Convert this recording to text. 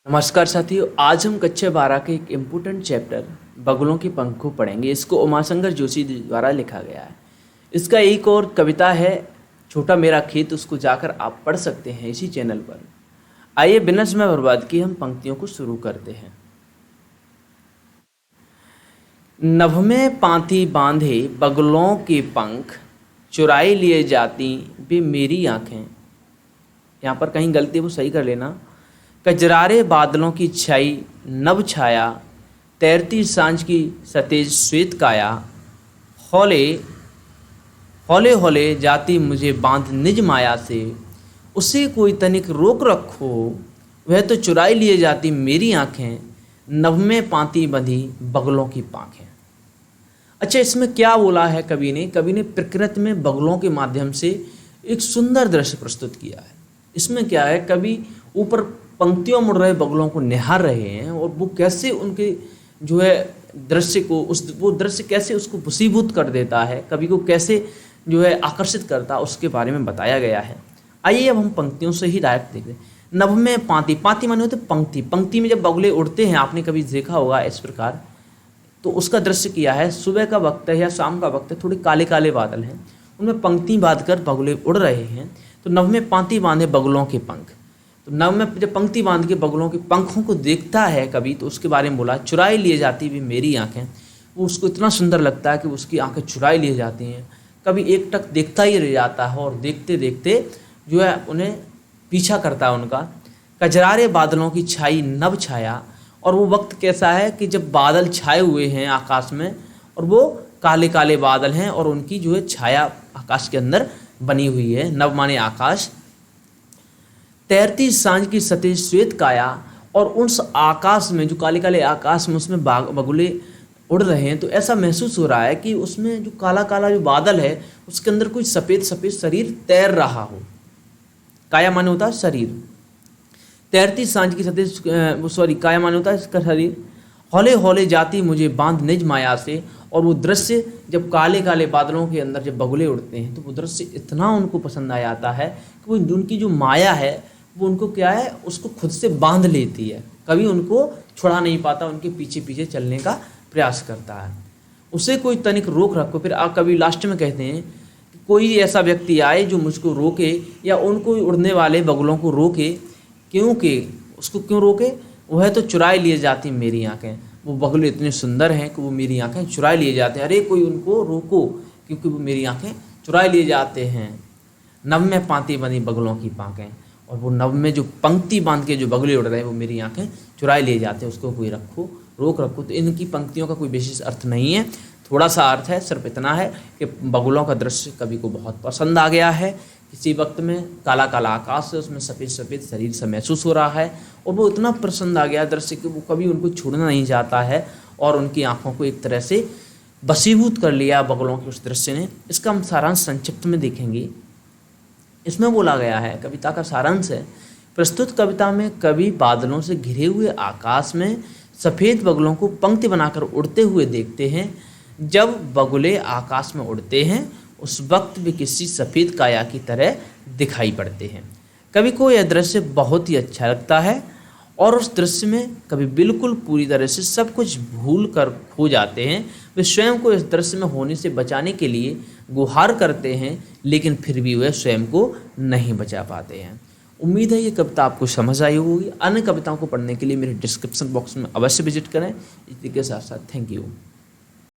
नमस्कार साथियों, आज हम कक्षा 12 के एक इम्पोर्टेंट चैप्टर बगुलों के पंख को पढ़ेंगे। इसको उमाशंकर जोशी द्वारा लिखा गया है। इसका एक और कविता है छोटा मेरा खेत, उसको जाकर आप पढ़ सकते हैं इसी चैनल पर। आइए बिना समय बर्बाद किए हम पंक्तियों को शुरू करते हैं। नभ में पांति बांधे बगुलों के पंख, चुराई लिए जाती वे मेरी आंखें। यहाँ पर कहीं गलती वो सही कर लेना। कजरारे बादलों की छाई नभ छाया, तैरती सांझ की सतेज श्वेत काया। हौले हौले हौले जाती मुझे बांध निज माया से, उसे कोई तनिक रोक रखो, वह तो चुराई लिए जाती मेरी आंखें। नभ में पांति बंधी बगलों की पांखें। अच्छा, इसमें क्या बोला है कवि ने? कवि ने प्रकृति में बगलों के माध्यम से एक सुंदर दृश्य प्रस्तुत किया है। इसमें क्या है, कवि ऊपर पंक्तियों मुड़ रहे बगलों को निहार रहे हैं और वो कैसे उनके जो है दृश्य को वो दृश्य कैसे उसको वशीभूत कर देता है, कवि को कैसे जो है आकर्षित करता है, उसके बारे में बताया गया है। आइए अब हम पंक्तियों से ही डायरेक्ट देखते हैं। नभ में पांति, पांति माने होते पंक्ति। पंक्ति में जब बगुले उड़ते हैं, आपने कभी देखा होगा इस प्रकार, तो उसका दृश्य किया है। सुबह का वक्त है या शाम का वक्त है, थोड़े काले काले बादल हैं, उनमें पंक्ति बांध कर बगुले उड़ रहे हैं। तो नभ में पांति बांधे बगुलों के पंख। तो नभ में जब पंक्ति बांध के बगुलों के पंखों को देखता है कवि, तो उसके बारे में बोला चुराई लिए जाती भी मेरी आंखें। वो उसको इतना सुंदर लगता है कि उसकी आंखें चुराई लिए जाती हैं। कभी एक टक देखता ही रह जाता है और देखते देखते जो है उन्हें पीछा करता है उनका। कजरारे बादलों की छाई नभ छाया, और वो वक्त कैसा है कि जब बादल छाए हुए हैं आकाश में और वो काले काले बादल हैं और उनकी जो है छाया आकाश के अंदर बनी हुई है। नभ माने आकाश। तैरती सांझ की सतेज श्वेत काया, और उस आकाश में जो काले काले आकाश में उसमें बगुले उड़ रहे हैं, तो ऐसा महसूस हो रहा है कि उसमें जो काला काला जो बादल है उसके अंदर कोई सफ़ेद सफ़ेद शरीर तैर रहा हो। काया माने होता है शरीर, तैरती सांझ की सतेज काया माने होता है इसका शरीर। हौले हौले जाती मुझे बांध निज माया से, और वो दृश्य जब काले काले बादलों के अंदर जब बगुले उड़ते हैं तो वो दृश्य इतना उनको पसंद आ जाता है कि वो उनकी जो माया है वो उनको क्या है, उसको खुद से बांध लेती है। कभी उनको छुड़ा नहीं पाता, उनके पीछे पीछे चलने का प्रयास करता है। उसे कोई तनिक रोक रखो। फिर कभी लास्ट में कहते हैं कि कोई ऐसा व्यक्ति आए जो मुझको रोके, या उनको उड़ने वाले बगुलों को रोके। क्योंकि उसको क्यों रोके? वह तो चुराई लिए जाती मेरी आंखें। वो बगुले इतने सुंदर हैं कि वो मेरी आंखें चुराई लिए जाते हैं। अरे कोई उनको रोको, क्योंकि वो मेरी आंखें चुराई लिए जाते हैं। नभ में पांति बंधी बगुलों की पांखें, और वो नभ में जो पंक्ति बांध के जो बगुले उड़ रहे हैं वो मेरी आंखें चुराई लिए जाते हैं। उसको कोई रोक रखो। तो इनकी पंक्तियों का कोई विशेष अर्थ नहीं है, थोड़ा सा अर्थ है, सिर्फ इतना है कि बगुलों का दृश्य कवि को बहुत पसंद आ गया है। किसी वक्त में काला काला आकाश है, उसमें सफ़ेद सफ़ेद शरीर से महसूस हो रहा है, और वो इतना पसंद आ गया दृश्य कि वो कभी उनको छोड़ना नहीं चाहता है, और उनकी आंखों को एक तरह से वशीभूत कर लिया बगुलों के उस दृश्य ने। इसका हम सारांश संक्षिप्त में देखेंगे। इसमें बोला गया है, कविता का सारांश है, प्रस्तुत कविता में कवि बादलों से घिरे हुए आकाश में सफ़ेद बगुलों को पंक्ति बनाकर उड़ते हुए देखते हैं। जब बगुले आकाश में उड़ते हैं उस वक्त भी किसी सफ़ेद काया की तरह दिखाई पड़ते हैं। कवि को यह दृश्य बहुत ही अच्छा लगता है, और उस दृश्य में कवि बिल्कुल पूरी तरह से सब कुछ भूल कर खो जाते हैं। वे स्वयं को इस दृश्य में होने से बचाने के लिए गुहार करते हैं, लेकिन फिर भी वे स्वयं को नहीं बचा पाते हैं। उम्मीद है ये कविता आपको समझ आई होगी। अन्य कविताओं को पढ़ने के लिए मेरे डिस्क्रिप्शन बॉक्स में अवश्य विजिट करें। इसी के साथ साथ थैंक यू।